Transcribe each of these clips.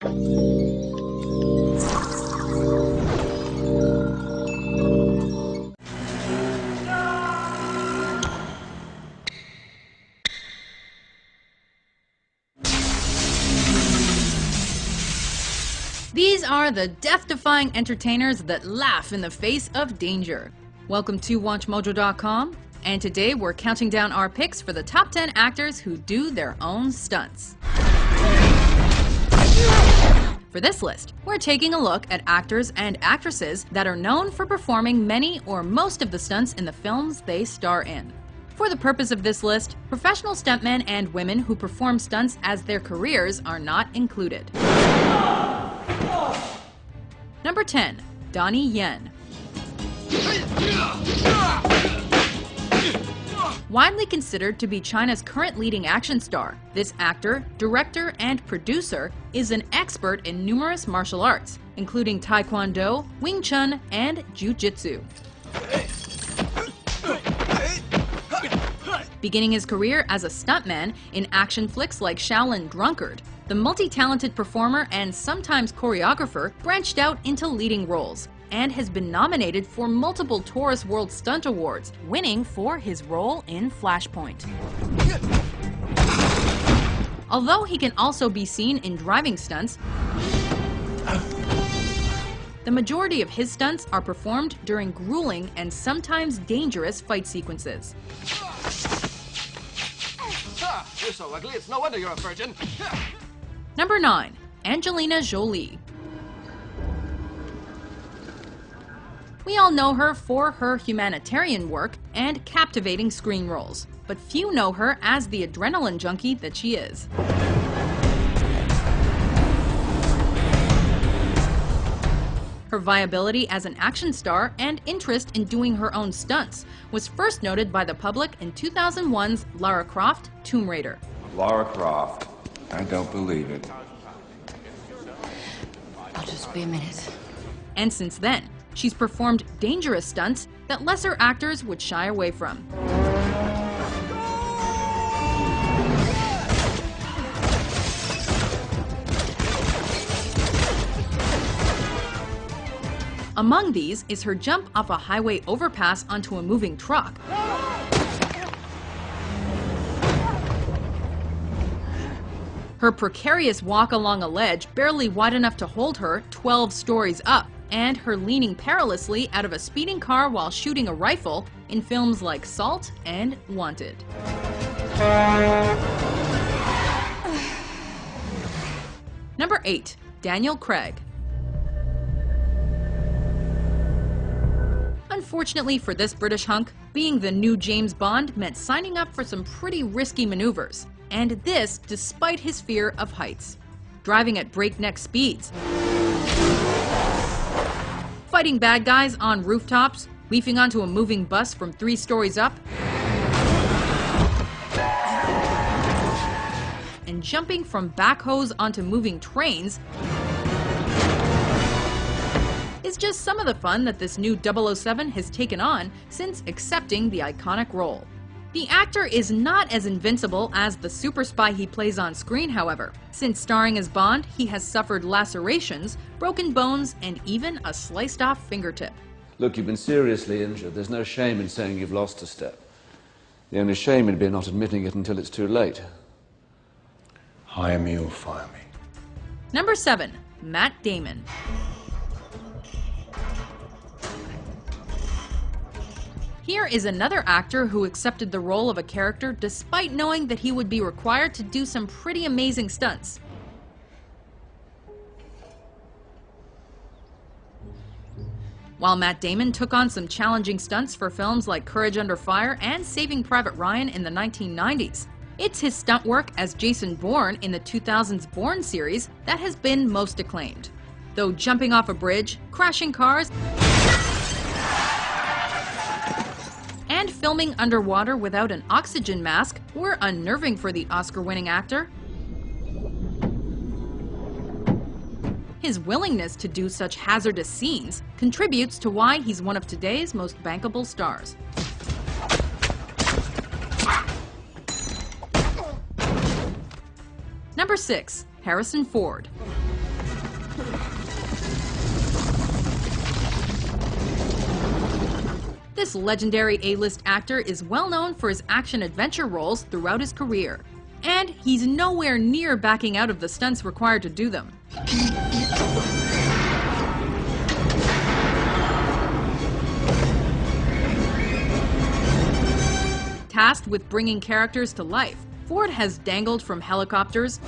These are the death-defying entertainers that laugh in the face of danger. Welcome to WatchMojo.com, and today we're counting down our picks for the top 10 actors who do their own stunts. For this list, we're taking a look at actors and actresses that are known for performing many or most of the stunts in the films they star in. For the purpose of this list, professional stuntmen and women who perform stunts as their careers are not included. Number 10. Donnie Yen. Widely considered to be China's current leading action star, this actor, director, and producer is an expert in numerous martial arts, including Taekwondo, Wing Chun, and Jiu-Jitsu. Beginning his career as a stuntman in action flicks like Shaolin Drunkard, the multi-talented performer and sometimes choreographer branched out into leading roles and has been nominated for multiple Taurus World Stunt Awards, winning for his role in Flashpoint. Although he can also be seen in driving stunts, the majority of his stunts are performed during grueling and sometimes dangerous fight sequences. You're so ugly, it's no wonder you're a virgin. Number 9. Angelina Jolie. We all know her for her humanitarian work and captivating screen roles, but few know her as the adrenaline junkie that she is. Her viability as an action star and interest in doing her own stunts was first noted by the public in 2001's Lara Croft Tomb Raider. Lara Croft, I don't believe it. I'll just be a minute. And since then, she's performed dangerous stunts that lesser actors would shy away from. Among these is her jump off a highway overpass onto a moving truck, her precarious walk along a ledge barely wide enough to hold her 12 stories up, and her leaning perilously out of a speeding car while shooting a rifle in films like Salt and Wanted. Number 8. Daniel Craig. Unfortunately for this British hunk, being the new James Bond meant signing up for some pretty risky maneuvers, and this despite his fear of heights. Driving at breakneck speeds, fighting bad guys on rooftops, leaping onto a moving bus from 3 stories up, and jumping from backhoes onto moving trains is just some of the fun that this new 007 has taken on since accepting the iconic role. The actor is not as invincible as the super spy he plays on screen, however. Since starring as Bond, he has suffered lacerations, broken bones, and even a sliced-off fingertip. Look, you've been seriously injured. There's no shame in saying you've lost a step. The only shame would be not admitting it until it's too late. Hire me or fire me. Number 7. Matt Damon. Here is another actor who accepted the role of a character despite knowing that he would be required to do some pretty amazing stunts. While Matt Damon took on some challenging stunts for films like Courage Under Fire and Saving Private Ryan in the 1990s, it's his stunt work as Jason Bourne in the 2000s Bourne series that has been most acclaimed. Though jumping off a bridge, crashing cars, and filming underwater without an oxygen mask were unnerving for the Oscar-winning actor, his willingness to do such hazardous scenes contributes to why he's one of today's most bankable stars. Number 6. Harrison Ford. This legendary A-list actor is well known for his action-adventure roles throughout his career. And he's nowhere near backing out of the stunts required to do them. Tasked with bringing characters to life, Ford has dangled from helicopters,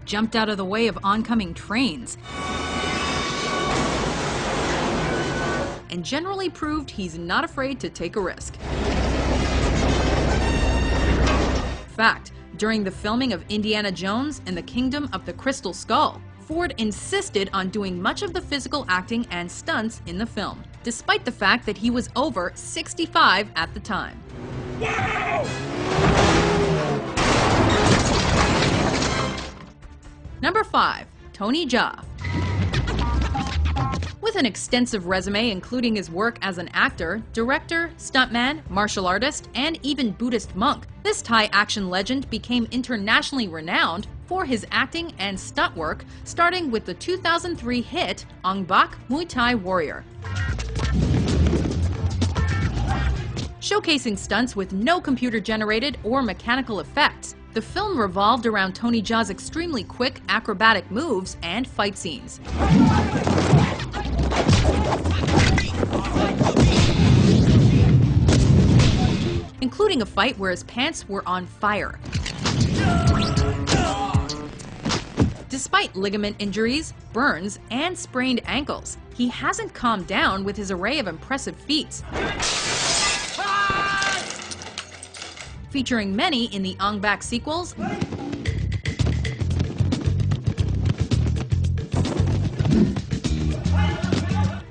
jumped out of the way of oncoming trains, and generally proved he's not afraid to take a risk. Fact, during the filming of Indiana Jones and the Kingdom of the Crystal Skull, Ford insisted on doing much of the physical acting and stunts in the film, despite the fact that he was over 65 at the time. Number 5. Tony Jaa. With an extensive resume including his work as an actor, director, stuntman, martial artist, and even Buddhist monk, this Thai action legend became internationally renowned for his acting and stunt work, starting with the 2003 hit Ong Bak Muay Thai Warrior. Showcasing stunts with no computer-generated or mechanical effects, the film revolved around Tony Jaa's extremely quick acrobatic moves and fight scenes. Including a fight where his pants were on fire. Despite ligament injuries, burns, and sprained ankles, he hasn't calmed down with his array of impressive feats. Featuring many in the Ong Bak sequels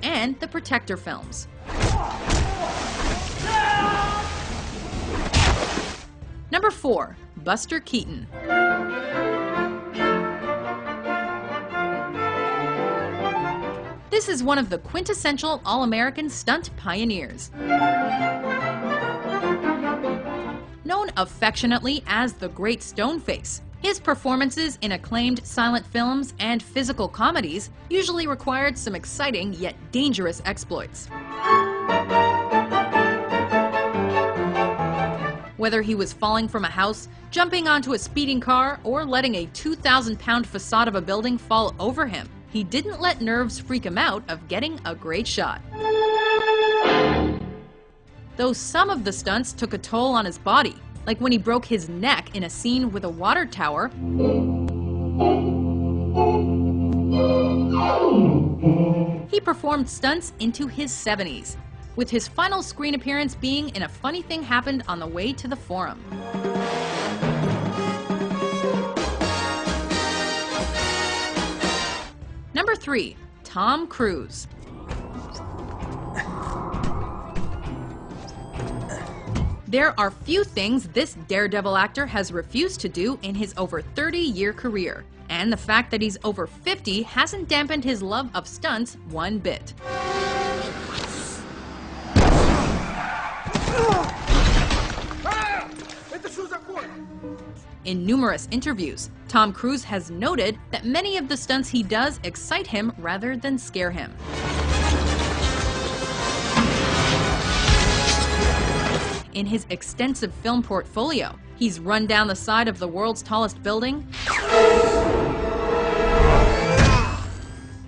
and the Protector films. Number 4. Buster Keaton. This is one of the quintessential All-American stunt pioneers. Known affectionately as the Great Stoneface, his performances in acclaimed silent films and physical comedies usually required some exciting yet dangerous exploits. Whether he was falling from a house, jumping onto a speeding car, or letting a 2,000-pound facade of a building fall over him, he didn't let nerves freak him out of getting a great shot. Though some of the stunts took a toll on his body, like when he broke his neck in a scene with a water tower, he performed stunts into his 70s, with his final screen appearance being in A Funny Thing Happened on the Way to the Forum. Number 3. Tom Cruise. There are few things this daredevil actor has refused to do in his over 30-year career, and the fact that he's over 50 hasn't dampened his love of stunts one bit. In numerous interviews, Tom Cruise has noted that many of the stunts he does excite him rather than scare him. In his extensive film portfolio, he's run down the side of the world's tallest building,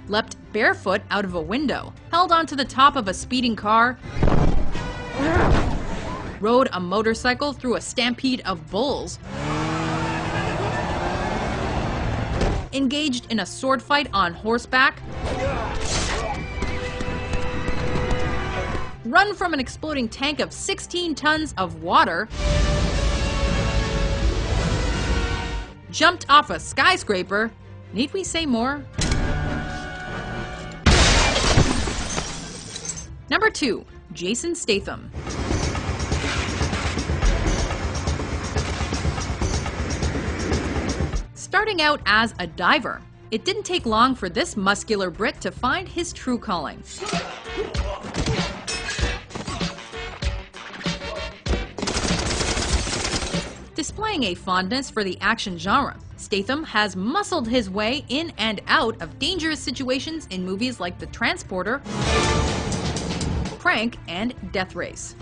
leapt barefoot out of a window, held onto the top of a speeding car, rode a motorcycle through a stampede of bulls, engaged in a sword fight on horseback, run from an exploding tank of 16 tons of water, jumped off a skyscraper. Need we say more? Number 2. Jason Statham. Starting out as a diver, it didn't take long for this muscular Brit to find his true calling. Displaying a fondness for the action genre, Statham has muscled his way in and out of dangerous situations in movies like The Transporter, Prank, and Death Race.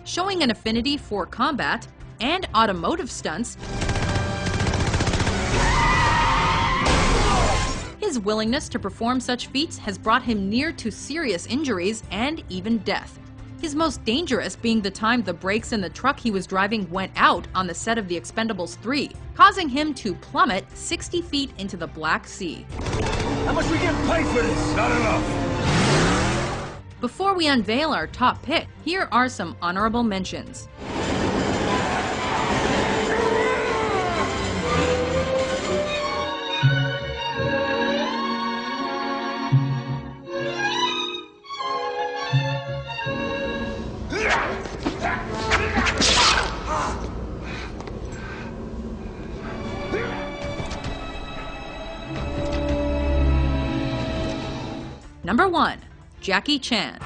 Showing an affinity for combat and automotive stunts, his willingness to perform such feats has brought him near to serious injuries and even death. His most dangerous being the time the brakes in the truck he was driving went out on the set of The Expendables 3, causing him to plummet 60 feet into the Black Sea. How much we get paid for this? Not enough. Before we unveil our top pick, here are some honorable mentions. Number 1. Jackie Chan.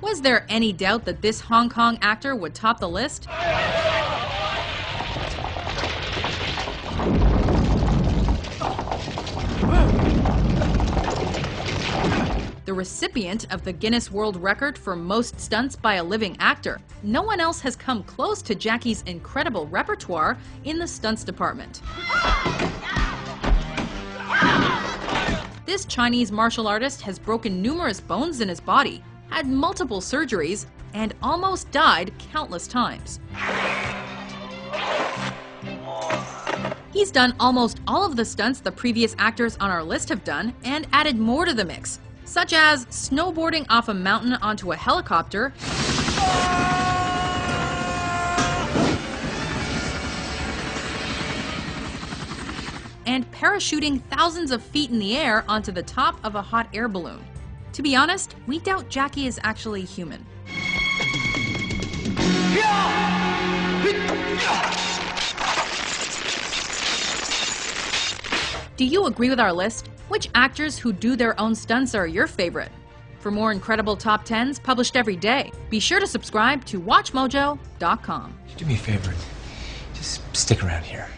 Was there any doubt that this Hong Kong actor would top the list? The recipient of the Guinness World Record for most stunts by a living actor, no one else has come close to Jackie's incredible repertoire in the stunts department. This Chinese martial artist has broken numerous bones in his body, had multiple surgeries, and almost died countless times. He's done almost all of the stunts the previous actors on our list have done and added more to the mix, such as snowboarding off a mountain onto a helicopter, and parachuting thousands of feet in the air onto the top of a hot air balloon. To be honest, we doubt Jackie is actually human. Do you agree with our list? Which actors who do their own stunts are your favorite? For more incredible top 10s published every day, be sure to subscribe to WatchMojo.com. Do me a favor. Just stick around here.